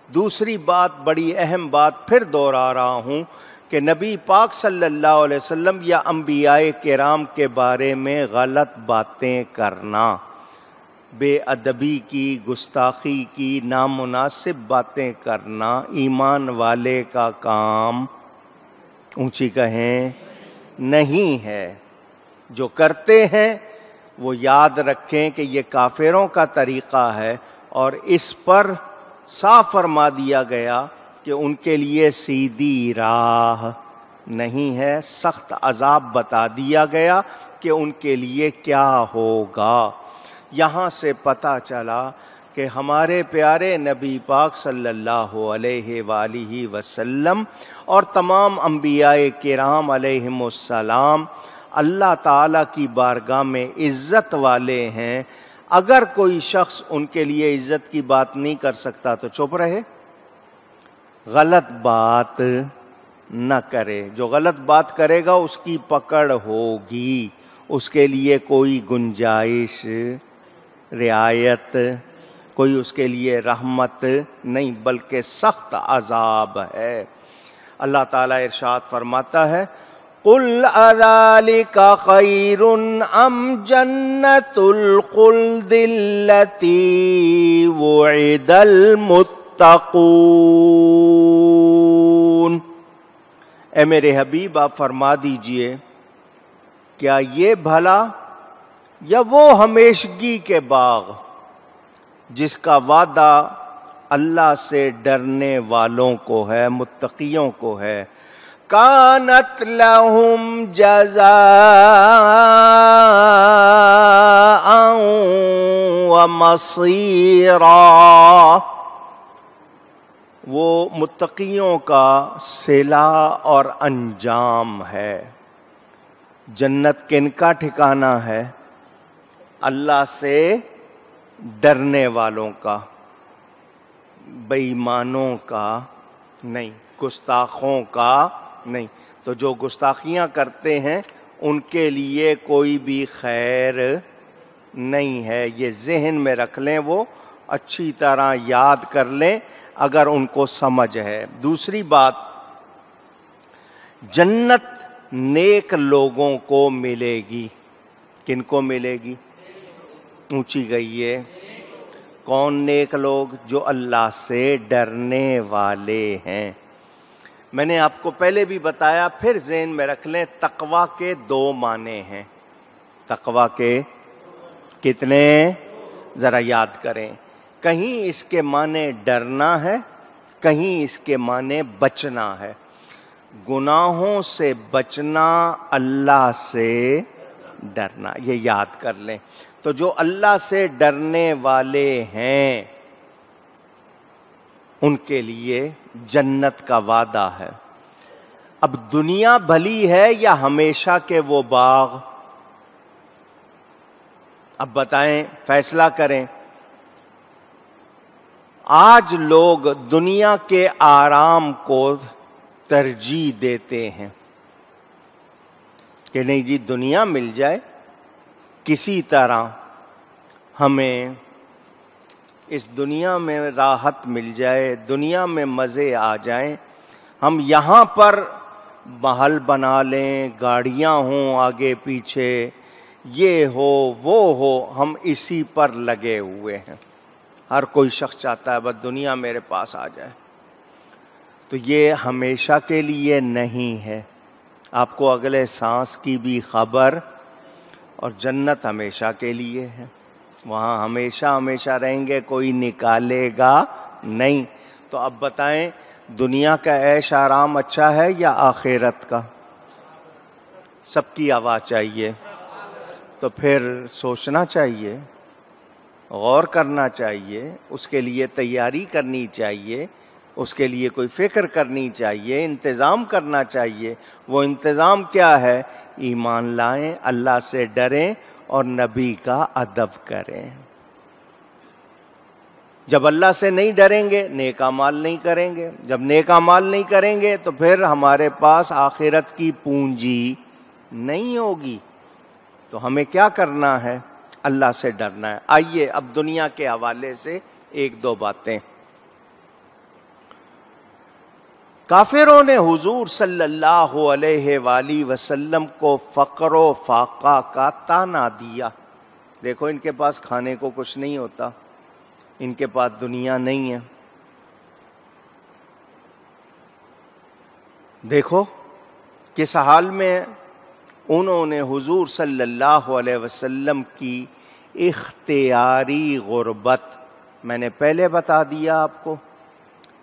دوسری بات، بڑی اہم بات پھر دوہرا رہا ہوں کہ نبی پاک صلی اللہ علیہ وسلم یا انبیاء کرام کے بارے میں غلط باتیں کرنا، بے ادبی کی، گستاخی کی، نامناسب باتیں کرنا ایمان والے کا کام، اونچی کہیں، نہیں ہے۔ جو کرتے ہیں وہ یاد رکھیں کہ یہ کافروں کا طریقہ ہے، اور اس پر صاف فرما دیا گیا کہ ان کے لیے سیدھی راہ نہیں ہے، سخت عذاب بتا دیا گیا کہ ان کے لیے کیا ہوگا۔ یہاں سے پتہ چلا کہ ہمارے پیارے نبی پاک صلی اللہ علیہ وآلہ وسلم اور تمام انبیاء کرام علیہم السلام اللہ تعالیٰ کی بارگاہ میں عزت والے ہیں۔ اگر کوئی شخص ان کے لیے عزت کی بات نہیں کر سکتا تو چپ رہے، غلط بات نہ کرے۔ جو غلط بات کرے گا اس کی پکڑ ہوگی، اس کے لیے کوئی گنجائش، رعایت، کوئی اس کے لیے رحمت نہیں، بلکہ سخت عذاب ہے۔ اللہ تعالیٰ ارشاد فرماتا ہے، قُلْ أَذَلِكَ خَيْرٌ أَمْ جَنَّةُ الْخُلْدِ الَّتِي وُعِدَ الْمُتَّقُونَ۔ اے میرے حبیب آپ فرما دیجئے، کیا یہ بھلا یا وہ ہمیشگی کے باغ جس کا وعدہ اللہ سے ڈرنے والوں کو ہے، متقیوں کو ہے، کانت لہم جزاء ومصیرا، وہ متقیوں کا صلہ اور انجام ہے۔ جنت کن کا ٹھکانہ ہے؟ اللہ سے ڈرنے والوں کا، بے ایمانوں کا نہیں، گستاخوں کا نہیں۔ تو جو گستاخیاں کرتے ہیں ان کے لیے کوئی بھی خیر نہیں ہے، یہ ذہن میں رکھ لیں، وہ اچھی طرح یاد کر لیں اگر ان کو سمجھ ہے۔ دوسری بات، جنت نیک لوگوں کو ملے گی۔ کن کو ملے گی؟ اونچی گئی ہے۔ کون نیک لوگ؟ جو اللہ سے ڈرنے والے ہیں۔ میں نے آپ کو پہلے بھی بتایا، پھر ذہن میں رکھ لیں، تقویٰ کے دو معنی ہیں۔ تقویٰ کے کتنے؟ ذرا یاد کریں۔ کہیں اس کے معنی ڈرنا ہے، کہیں اس کے معنی بچنا ہے۔ گناہوں سے بچنا، اللہ سے ڈرنا، یہ یاد کر لیں۔ تو جو اللہ سے ڈرنے والے ہیں ان کے لیے جنت کا وعدہ ہے۔ اب دنیا بھلی ہے یا ہمیشہ کے وہ باغ؟ اب بتائیں، فیصلہ کریں۔ آج لوگ دنیا کے آرام کو ترجیح دیتے ہیں کہ نہیں جی دنیا مل جائے، کسی طرح ہمیں اس دنیا میں راحت مل جائے، دنیا میں مزے آ جائیں، ہم یہاں پر محل بنا لیں، گاڑیاں ہوں آگے پیچھے، یہ ہو وہ ہو، ہم اسی پر لگے ہوئے ہیں۔ ہر کوئی شخص چاہتا ہے بس دنیا میرے پاس آ جائے۔ تو یہ ہمیشہ کے لیے نہیں ہے۔ آپ کو اگلے سانس کی بھی خبر، اور جنت ہمیشہ کے لیے ہے، وہاں ہمیشہ ہمیشہ رہیں گے، کوئی نکالے گا نہیں۔ تو اب بتائیں، دنیا کا عیش آرام اچھا ہے یا آخرت کا؟ سب کی آواز چاہیے۔ تو پھر سوچنا چاہیے، غور کرنا چاہیے، اس کے لیے تیاری کرنی چاہیے، اس کے لیے کوئی فکر کرنی چاہیے، انتظام کرنا چاہیے۔ وہ انتظام کیا ہے؟ ایمان لائیں، اللہ سے ڈریں اور نبی کا ادب کریں۔ جب اللہ سے نہیں ڈریں گے، نیک اعمال نہیں کریں گے۔ جب نیک اعمال نہیں کریں گے تو پھر ہمارے پاس آخرت کی پونجی نہیں ہوگی۔ تو ہمیں کیا کرنا ہے؟ اللہ سے ڈرنا ہے۔ آئیے اب دنیا کے حوالے سے ایک دو باتیں۔ کافروں نے حضور صلی اللہ علیہ وآلہ وسلم کو فقر و فاقہ کا طعنہ دیا. دیکھو ان کے پاس کھانے کو کچھ نہیں ہوتا, ان کے پاس دنیا نہیں ہے. دیکھو کس حال میں انہوں نے حضور صلی اللہ علیہ وسلم کی اختیاری غربت, میں نے پہلے بتا دیا آپ کو,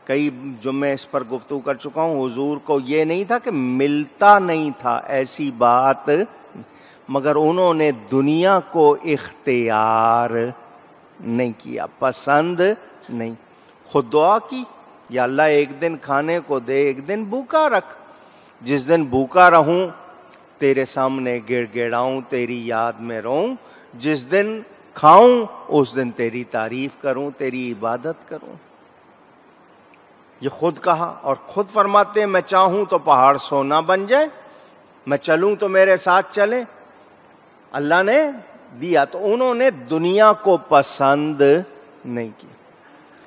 کئی جمعے اس پر گفتگو کر چکا ہوں. حضور کو یہ نہیں تھا کہ ملتا نہیں تھا, ایسی بات, مگر انہوں نے دنیا کو اختیار نہیں کیا, پسند نہیں. خود دعا کی, یا اللہ ایک دن کھانے کو دے, ایک دن بھوکا رکھ. جس دن بھوکا رہوں تیرے سامنے گڑ گڑاؤں, تیری یاد میں رہوں. جس دن کھاؤں اس دن تیری تعریف کروں, تیری عبادت کروں. یہ خود کہا, اور خود فرماتے ہیں میں چاہوں تو پہاڑ سونا بن جائے, میں چلوں تو میرے ساتھ چلے. اللہ نے دیا, تو انہوں نے دنیا کو پسند نہیں کیا.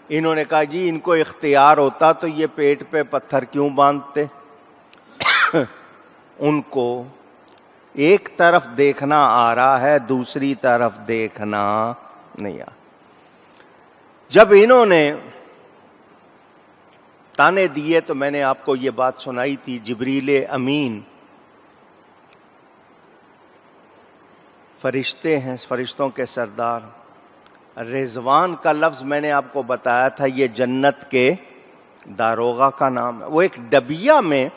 انہوں نے کہا جی ان کو اختیار ہوتا تو یہ پیٹ پہ پتھر کیوں باندھتے. ان کو ایک طرف دیکھنا آ رہا ہے, دوسری طرف دیکھنا نہیں آ. جب انہوں نے تانے دیے تو میں نے آپ کو یہ بات سنائی تھی, جبریل امین فرشتے ہیں, فرشتوں کے سردار. رضوان کا لفظ میں نے آپ کو بتایا تھا, یہ جنت کے داروغہ کا نام ہے. وہ ایک ڈبیا میں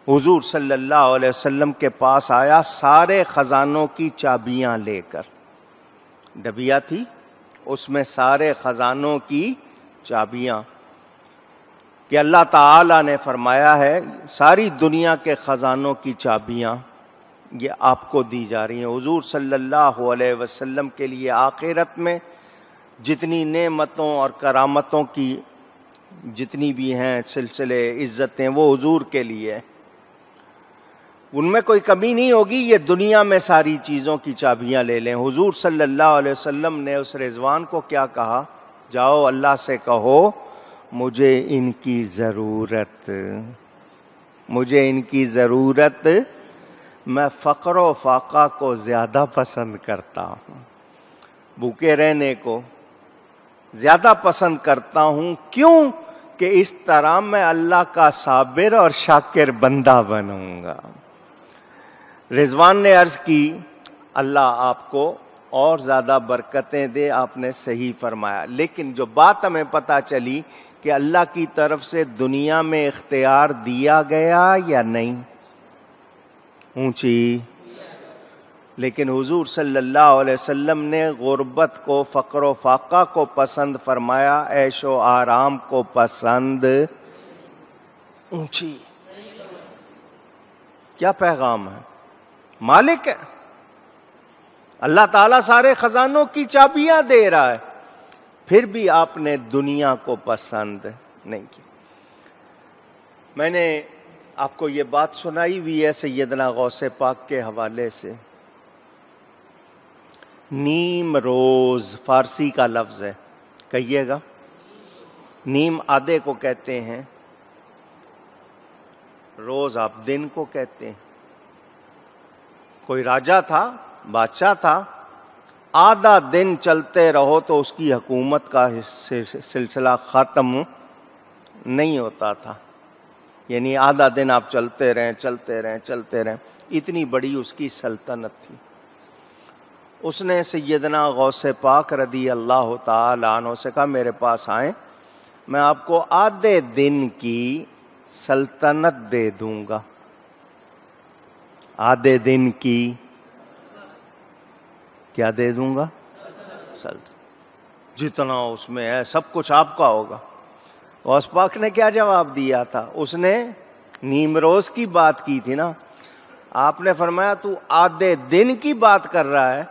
حضور صلی اللہ علیہ وسلم کے پاس آیا, سارے خزانوں کی چابیاں لے کر. ڈبیا تھی, اس میں سارے خزانوں کی چابیاں, کہ اللہ تعالی نے فرمایا ہے ساری دنیا کے خزانوں کی چابیاں یہ آپ کو دی جا رہی ہیں. حضور صلی اللہ علیہ وسلم کے لیے آخرت میں جتنی نعمتوں اور کرامتوں کی جتنی بھی ہیں سلسلے عزتیں, وہ حضور کے لیے, ان میں کوئی کمی نہیں ہوگی. یہ دنیا میں ساری چیزوں کی چابیاں لے لیں. حضور صلی اللہ علیہ وسلم نے اس رضوان کو کیا کہا, جاؤ اللہ سے کہو مجھے ان کی ضرورت, مجھے ان کی ضرورت, میں فقر و فاقہ کو زیادہ پسند کرتا ہوں, بھوکے رہنے کو زیادہ پسند کرتا ہوں. کیوں کہ اس طرح میں اللہ کا صابر اور شاکر بندہ بنوں گا. رضوان نے عرض کی اللہ آپ کو اور زیادہ برکتیں دے, آپ نے صحیح فرمایا. لیکن جو بات ہمیں پتہ چلی کہ اللہ کی طرف سے دنیا میں اختیار دیا گیا یا نہیں, اونچی. لیکن حضور صلی اللہ علیہ وسلم نے غربت کو, فقر و فاقہ کو پسند فرمایا, عیش و آرام کو پسند, اونچی. کیا پیغام ہے, مالک ہے اللہ تعالیٰ, سارے خزانوں کی چابیاں دے رہا ہے, پھر بھی آپ نے دنیا کو پسند نہیں کی. میں نے آپ کو یہ بات سنائی ہوئی ہے سیدنا غوث پاک کے حوالے سے. نیم روز فارسی کا لفظ ہے, کہیے گا. نیم آدھے کو کہتے ہیں, روز آپ دن کو کہتے ہیں. کوئی راجا تھا, بادشاہ تھا, آدھا دن چلتے رہو تو اس کی حکومت کا سلسلہ ختم نہیں ہوتا تھا. یعنی آدھا دن آپ چلتے رہیں چلتے رہیں چلتے رہیں, اتنی بڑی اس کی سلطنت تھی. اس نے سیدنا غوث پاک رضی اللہ تعالی عنہ سے کہا میرے پاس آئیں, میں آپ کو آدھے دن کی سلطنت دے دوں گا. آدھے دن کی کیا دے دوں گا, سلطنت, جتنا اس میں ہے سب کچھ آپ کا ہوگا. غوث پاک نے کیا جواب دیا تھا, اس نے نیم روز کی بات کی تھی نا. آپ نے فرمایا تو آدھے دن کی بات کر رہا ہے,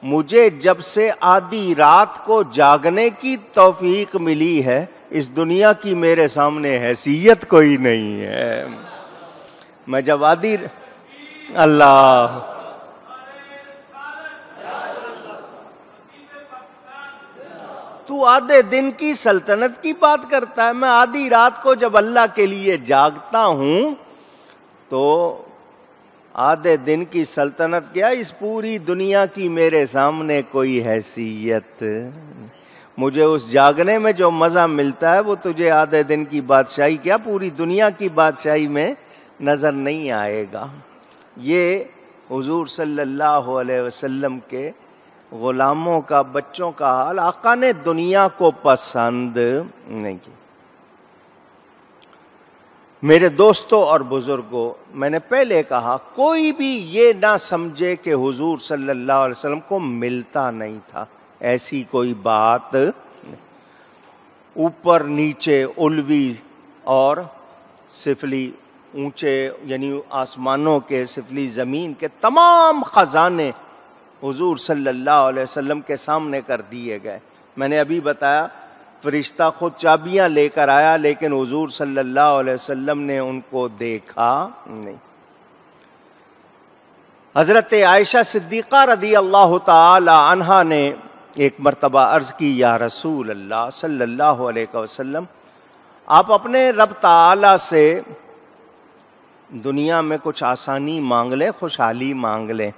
مجھے جب سے آدھی رات کو جاگنے کی توفیق ملی ہے اس دنیا کی میرے سامنے حیثیت کوئی نہیں ہے. میں جب آدھی اللہ تو تو آدھے دن کی سلطنت کی بات کرتا ہے. میں آدھی رات کو جب اللہ کے لیے جاگتا ہوں تو آدھے دن کی سلطنت کیا، اس پوری دنیا کی میرے سامنے کوئی حیثیت. مجھے اس جاگنے میں جو مزہ ملتا ہے وہ تجھے آدھے دن کی بادشاہی کیا پوری دنیا کی بادشاہی میں نظر نہیں آئے گا. یہ حضور صلی اللہ علیہ وسلم کے غلاموں کا، بچوں کا حال. آقا نے دنیا کو پسند نہیں کی. میرے دوستوں اور بزرگوں، میں نے پہلے کہا کوئی بھی یہ نہ سمجھے کہ حضور صلی اللہ علیہ وسلم کو ملتا نہیں تھا، ایسی کوئی بات نہیں. اوپر نیچے، علوی اور سفلی، اونچے یعنی آسمانوں کے، سفلی زمین کے تمام خزانے حضور صلی اللہ علیہ وسلم کے سامنے کر دیے گئے. میں نے ابھی بتایا فرشتہ خود چابیاں لے کر آیا لیکن حضور صلی اللہ علیہ وسلم نے ان کو دیکھا نہیں. حضرت عائشہ صدیقہ رضی اللہ تعالی عنہا نے ایک مرتبہ عرض کی، یا رسول اللہ صلی اللہ علیہ وسلم، آپ اپنے رب تعالی سے دنیا میں کچھ آسانی مانگ لیں، خوشحالی مانگ لیں.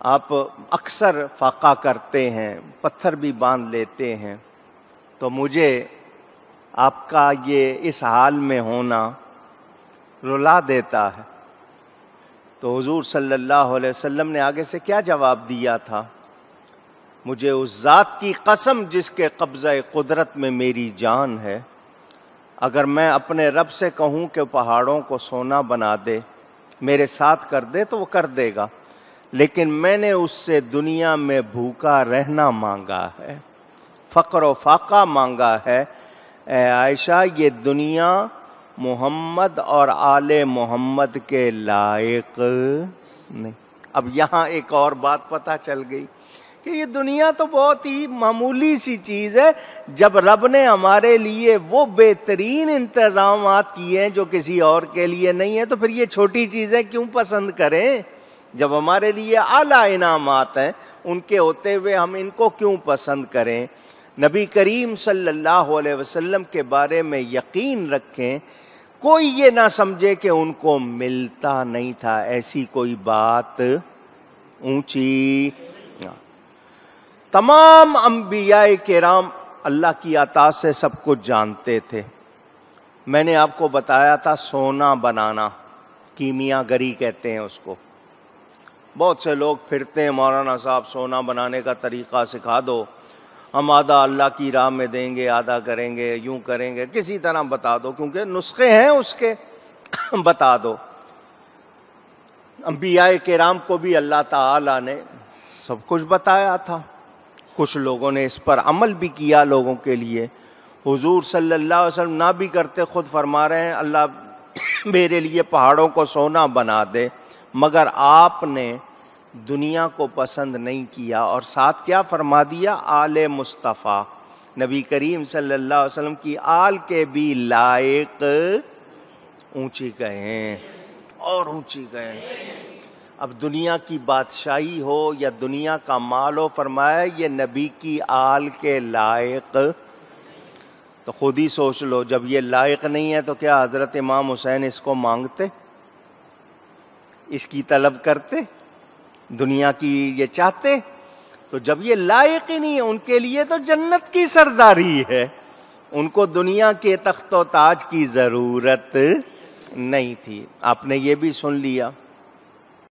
آپ اکثر فاقہ کرتے ہیں، پتھر بھی باندھ لیتے ہیں، تو مجھے آپ کا یہ اس حال میں ہونا رلا دیتا ہے. تو حضور صلی اللہ علیہ وسلم نے آگے سے کیا جواب دیا تھا؟ مجھے اس ذات کی قسم جس کے قبضہ قدرت میں میری جان ہے، اگر میں اپنے رب سے کہوں کہ پہاڑوں کو سونا بنا دے، میرے ساتھ کر دے، تو وہ کر دے گا. لیکن میں نے اس سے دنیا میں بھوکا رہنا مانگا ہے، فقر و فاقہ مانگا ہے. اے عائشہ، یہ دنیا محمد اور آل محمد کے لائق نہیں. اب یہاں ایک اور بات پتہ چل گئی کہ یہ دنیا تو بہت ہی معمولی سی چیز ہے. جب رب نے ہمارے لیے وہ بہترین انتظامات کیے ہیں جو کسی اور کے لیے نہیں ہے، تو پھر یہ چھوٹی چیزیں کیوں پسند کریں؟ جب ہمارے لیے اعلیٰ انعامات ہیں ان کے ہوتے ہوئے ہم ان کو کیوں پسند کریں؟ نبی کریم صلی اللہ علیہ وسلم کے بارے میں یقین رکھیں، کوئی یہ نہ سمجھے کہ ان کو ملتا نہیں تھا، ایسی کوئی بات اونچی. تمام انبیاء کرام اللہ کی عطا سے سب کچھ جانتے تھے. میں نے آپ کو بتایا تھا سونا بنانا، کیمیا گری کہتے ہیں اس کو. بہت سے لوگ پھرتے ہیں، مولانا صاحب سونا بنانے کا طریقہ سکھا دو، ہم آدھا اللہ کی راہ میں دیں گے، آدھا کریں گے، یوں کریں گے، کسی طرح بتا دو، کیونکہ نسخے ہیں اس کے بتا دو. انبیاء کرام کو بھی اللہ تعالی نے سب کچھ بتایا تھا. کچھ لوگوں نے اس پر عمل بھی کیا لوگوں کے لیے. حضور صلی اللہ علیہ وسلم نہ بھی کرتے، خود فرما رہے ہیں اللہ میرے لیے پہاڑوں کو سونا بنا دے، مگر آپ نے دنیا کو پسند نہیں کیا. اور ساتھ کیا فرما دیا؟ آل مصطفیٰ، نبی کریم صلی اللہ علیہ وسلم کی آل کے بھی لائق اونچی کہیں اور اونچی کہیں. اب دنیا کی بادشاہی ہو یا دنیا کا مال ہو، فرمایا یہ نبی کی آل کے لائق. تو خود ہی سوچ لو، جب یہ لائق نہیں ہے تو کیا حضرت امام حسین اس کو مانگتے، اس کی طلب کرتے، دنیا کی یہ چاہتے؟ تو جب یہ لائق ہی نہیں ہے، ان کے لیے تو جنت کی سرداری ہے، ان کو دنیا کے تخت و تاج کی ضرورت نہیں تھی. آپ نے یہ بھی سن لیا